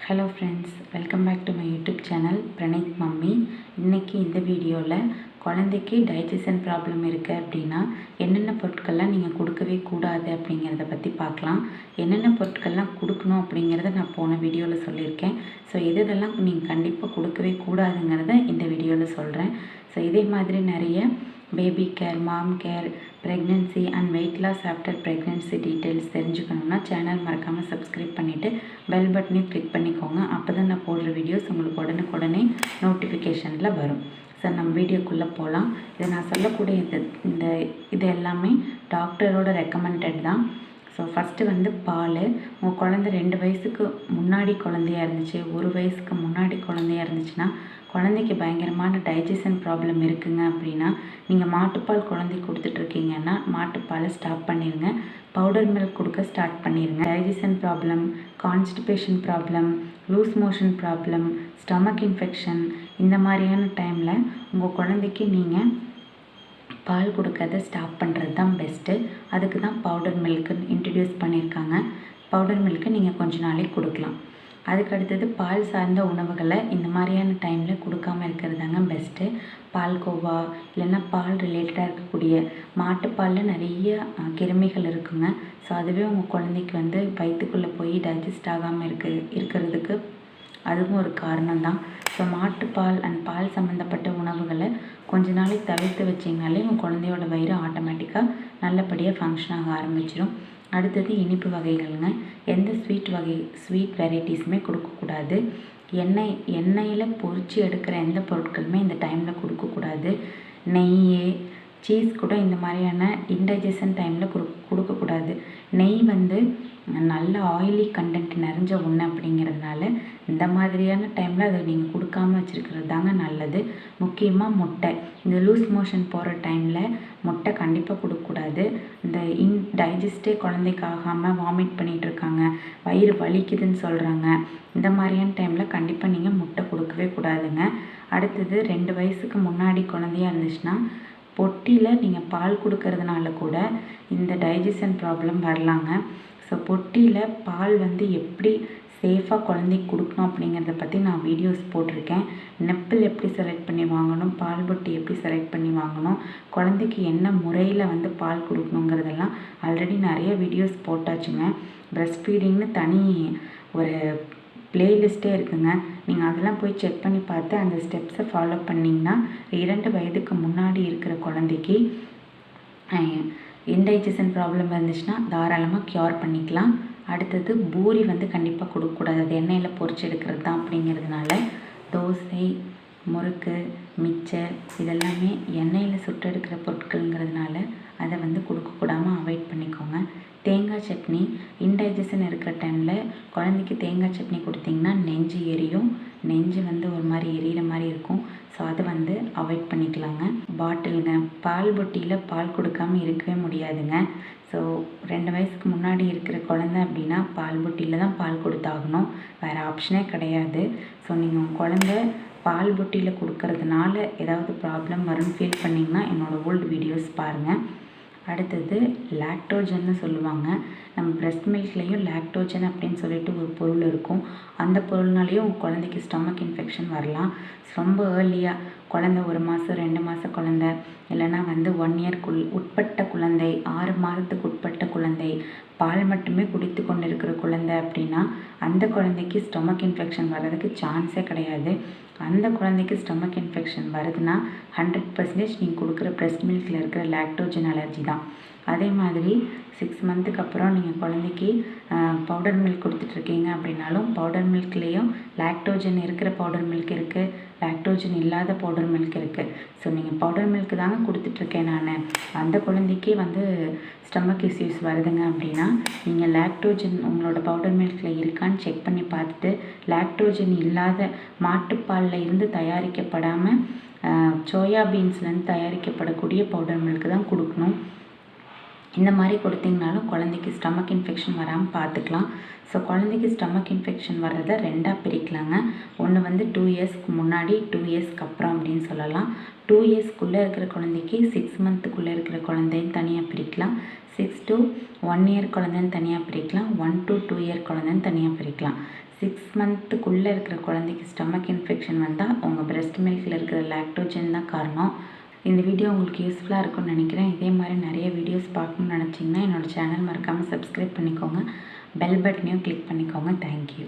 Hello friends, welcome back to my YouTube channel Praneeth mummy. இன்றைக்கி இந்த வீடியோவில் குழந்தைக்கு டைஜஷன் ப்ராப்ளம் இருக்குது அப்படின்னா என்னென்ன பொருட்கள்லாம் நீங்கள் கொடுக்கவே கூடாது அப்படிங்கிறத பற்றி பார்க்கலாம். என்னென்ன பொருட்கள்லாம் கொடுக்கணும் அப்படிங்கிறத நான் போன வீடியோவில் சொல்லியிருக்கேன். ஸோ இதெல்லாம் நீங்கள் கண்டிப்பாக கொடுக்கவே கூடாதுங்கிறத இந்த வீடியோவில் சொல்கிறேன். ஸோ இதே மாதிரி நிறைய baby care, mom care, pregnancy and weight loss after pregnancy details தெரிஞ்சுக்கணுன்னா சேனல் மறக்காமல் சப்ஸ்கிரைப் பண்ணிவிட்டு பெல் பட்டனையும் கிளிக் பண்ணிக்கோங்க. அப்போ தான் நான் போடுற வீடியோஸ் உங்களுக்கு உடனுக்குடனே நோட்டிஃபிகேஷனில் வரும். ஸோ நம்ம வீடியோக்குள்ளே போகலாம். இதை நான் சொல்லக்கூடிய இது எல்லாமே டாக்டரோட ரெக்கமெண்டட் தான். ஸோ ஃபஸ்ட்டு பால். உங்கள் குழந்தை 2 வயசுக்கு முன்னாடி குழந்தையாக இருந்துச்சு, 1 வயசுக்கு முன்னாடி குழந்தையாக இருந்துச்சுன்னா குழந்தைக்கு பயங்கரமான டைஜஷன் ப்ராப்ளம் இருக்குங்க அப்படின்னா நீங்கள் மாட்டுப்பால் குழந்தைக்கு கொடுத்துட்ருக்கீங்கன்னா மாட்டுப்பாலை ஸ்டாப் பண்ணிடுங்க. பவுடர் மில்க் கொடுக்க ஸ்டார்ட் பண்ணிடுங்க. Digestion problem, constipation problem, loose motion problem, stomach infection இந்த மாதிரியான டைமில் உங்கள் குழந்தைக்கு நீங்கள் பால் கொடுக்கறத ஸ்டாப் பண்ணுறது தான் பெஸ்ட்டு. அதுக்கு தான் பவுடர் மில்க்குன்னு இன்ட்ரடியூஸ் பண்ணியிருக்காங்க. பவுடர் மில்க்கு நீங்கள் கொஞ்ச நாளைக்கு கொடுக்கலாம். அதுக்கு அடுத்தது பால் சார்ந்த உணவுகளை இந்த மாதிரியான டைமில் கொடுக்காமல் இருக்கிறது தாங்க பெஸ்ட்டு. பால்கோவா இல்லைன்னா பால் ரிலேட்டடாக இருக்கக்கூடிய மாட்டுப்பாலில் நிறைய கிருமிகள் இருக்குங்க. ஸோ அதுவே உங்கள் குழந்தைக்கு வயிற்றுக்குள்ளே போய் டைஜஸ்ட் ஆகாமல் இருக்கிறதுக்கு அதுவும் ஒரு காரணம் தான். ஸோ மாட்டுப்பால் அண்ட் பால் சம்மந்தப்பட்ட உணவுகளை கொஞ்ச நாளைக்கு தவிர்த்து வச்சிங்கனாலே உங்கள் குழந்தையோட வயிறு ஆட்டோமேட்டிக்காக நல்லபடியாக ஃபங்க்ஷன் ஆக ஆரம்பிச்சிடும். அடுத்தது இனிப்பு வகைகள்ங்க. எந்த ஸ்வீட் வெரைட்டிஸுமே கொடுக்கக்கூடாது. எண்ணெயில் பொரித்து எடுக்கிற எந்த பொருட்களுமே இந்த டைமில் கொடுக்கக்கூடாது. நெய், சீஸ் கூட இந்த மாதிரியான இன்டைஜஷன் டைமில் கொடுக்கக்கூடாது. நெய் நல்ல ஆயிலி கண்டென்ட் நிறைஞ்ச ஒன்று அப்படிங்கிறதுனால இந்த மாதிரியான டைமில் அதை நீங்கள் கொடுக்காமல் வச்சுருக்கிறது தாங்க நல்லது. முக்கியமாக முட்டை. இந்த லூஸ் மோஷன் போகிற டைமில் முட்டை கண்டிப்பாக கொடுக்கக்கூடாது. இந்த டைஜஸ்டே குழந்தைக்கு ஆகாமல் வாமிட் பண்ணிகிட்டு இருக்காங்க, வயிறு வலிக்குதுன்னு சொல்கிறாங்க, இந்த மாதிரியான டைமில் கண்டிப்பாக நீங்கள் முட்டை கொடுக்கவே கூடாதுங்க. அடுத்தது 2 வயசுக்கு முன்னாடி குழந்தையாக இருந்துச்சுன்னா பொட்டியில் நீங்கள் பால் கொடுக்கறதுனால கூட இந்த டைஜஷன் ப்ராப்ளம் வரலாங்க. ஸோ பொட்டியில் பால் எப்படி சேஃபாக குழந்தைக்கு கொடுக்கணும் அப்படிங்கிறத பற்றி நான் வீடியோஸ் போட்டிருக்கேன். நெப்பிள் எப்படி செலக்ட் பண்ணி வாங்கணும், பால் பொட்டி எப்படி செலக்ட் பண்ணி வாங்கணும், குழந்தைக்கு என்ன முறையில் பால் கொடுக்கணுங்கிறதெல்லாம் ஆல்ரெடி நிறைய வீடியோஸ் போட்டாச்சுங்க. ப்ரெஸ்ட் ஃபீடிங்னு தனி ஒரு ப்ளேலிஸ்ட்டே இருக்குங்க. நீங்கள் அதெல்லாம் போய் செக் பண்ணி பார்த்து அந்த ஸ்டெப்ஸை ஃபாலோ பண்ணிங்கன்னா 2 வயதுக்கு முன்னாடி இருக்கிற குழந்தைக்கு இன்டைஜஷன் ப்ராப்ளம் இருந்துச்சுன்னா தாராளமாக க்யூர் பண்ணிக்கலாம். அடுத்தது பூரி கண்டிப்பாக கொடுக்கக்கூடாது. அது எண்ணெயில் பொரிச்சு எடுக்கிறது தான் அப்படிங்கிறதுனால தோசை, முறுக்கு, மிச்சர் இதெல்லாமே எண்ணெயில் சுட்டெடுக்கிற பொருட்கள்ங்கிறதுனால அதை கொடுக்கக்கூடாமல் அவாய்ட் பண்ணிக்கோங்க. தேங்காய் சட்னி இன்டைஜஷன் இருக்கிற டைமில் குழந்தைக்கு தேங்காய் சட்னி கொடுத்திங்கன்னா நெஞ்சு எரியும். நெஞ்சு ஒரு மாதிரி எரியிற மாதிரி இருக்கும். ஸோ அதை அவாய்ட் பண்ணிக்கலாங்க. பாட்டிலுங்க. பால் பொட்டியில் பால் கொடுக்காமல் இருக்கவே முடியாதுங்க. ஸோ 2 வயசுக்கு முன்னாடி இருக்கிற குழந்தை அப்படின்னா பால் பொட்டியில் தான் பால் கொடுத்தாகணும், வேறு ஆப்ஷனே கிடையாது. ஸோ நீங்கள் உங்கள் குழந்தை பால் பொட்டியில் கொடுக்கறதுனால ஏதாவது ப்ராப்ளம் வரும்னு ஃபீல் பண்ணிங்கன்னா என்னோடய ஓல்டு வீடியோஸ் பாருங்கள். அடுத்தது லாக்டோஜன்னு சொல்லுவாங்க. நம்ம ப்ரெஸ்ட் மில்க்லேயும் லாக்டோஜன் அப்படின்னு சொல்லிட்டு ஒரு பொருள் இருக்கும். அந்த பொருள்னாலேயும் உங்கள் குழந்தைக்கு ஸ்டமக் இன்ஃபெக்ஷன் வரலாம். ரொம்ப ஏர்லியாக குழந்தை 1 மாதம் 2 மாத குழந்தை இல்லைன்னா 1 இயர்க்குள் உட்பட்ட குழந்தை, 6 மாதத்துக்கு உட்பட்ட குழந்தை, பால் மட்டுமே குடித்து கொண்டு இருக்கிற குழந்தை அப்படின்னா அந்த குழந்தைக்கு ஸ்டொமக் இன்ஃபெக்ஷன் வர்றதுக்கு சான்ஸே கிடையாது. அந்த குழந்தைக்கு ஸ்டொமக் இன்ஃபெக்ஷன் வருதுன்னா 100% நீங்கள் கொடுக்குற ப்ரெஸ்ட் மில்கில் இருக்கிற லாக்டோஜன் அலர்ஜி தான். அதே மாதிரி 6 மந்த்துக்கு அப்புறம் நீங்கள் குழந்தைக்கு பவுடர் மில்க் கொடுத்துட்ருக்கீங்க அப்படின்னாலும் பவுடர் மில்க்லேயும் லாக்டோஜன் இருக்கிற பவுடர் மில்க் இருக்குது, லாக்டோஜன் இல்லாத பவுடர் மில்க் இருக்குது. ஸோ நீங்கள் பவுடர் மில்க் தாங்க கொடுத்துட்ருக்கேன் நான், அந்த குழந்தைக்கே ஸ்டமக் இஷ்யூஸ் வருதுங்க அப்படின்னா நீங்கள் லாக்டோஜன் உங்களோட பவுடர் மில்கில் இருக்கான்னு செக் பண்ணி பார்த்துட்டு லாக்டோஜன் இல்லாத மாட்டுப்பாலில் இருந்து தயாரிக்கப்படாமல் சோயா பீன்ஸ்லேருந்து தயாரிக்கப்படக்கூடிய பவுடர் மில்க் தான் கொடுக்கணும். இந்த மாதிரி கொடுத்தீங்கனாலும் குழந்தைக்கு ஸ்டமக் இன்ஃபெக்ஷன் வராமல் பார்த்துக்கலாம். ஸோ குழந்தைக்கு ஸ்டமக் இன்ஃபெக்ஷன் வர்றதை 2ஆக பிரிக்கலாங்க. ஒன்று 2 இயர்ஸ்க்கு முன்னாடி, 2 இயர்ஸ்க்கு அப்புறம் அப்படின்னு சொல்லலாம். 2 இயர்ஸ்க்குள்ளே இருக்கிற குழந்தைக்கு 6 மந்த்துக்குள்ளே இருக்கிற குழந்தைன்னு தனியாக பிரிக்கலாம். 6 to 1 year குழந்தைன்னு தனியாக பிரிக்கலாம். 1 to 2 year குழந்தைன்னு தனியாக பிரிக்கலாம். 6 மந்த்துக்குள்ளே இருக்கிற குழந்தைக்கு ஸ்டமக் இன்ஃபெக்ஷன் வந்தால் உங்கள் பிரெஸ்ட் மில்கில் இருக்கிற லாக்டோஜன் தான் காரணம். இந்த வீடியோ உங்களுக்கு யூஸ்ஃபுல்லாக இருக்கும்னு நினைக்கிறேன். இதே மாதிரி நிறைய வீடியோஸ் பார்க்கணும்னு நினச்சிங்கன்னா என்னோடய சேனல் மறக்காமல் சப்ஸ்கிரைப் பண்ணிக்கோங்க. பெல் பட்டனையும் கிளிக் பண்ணிக்கோங்க. தேங்க்யூ.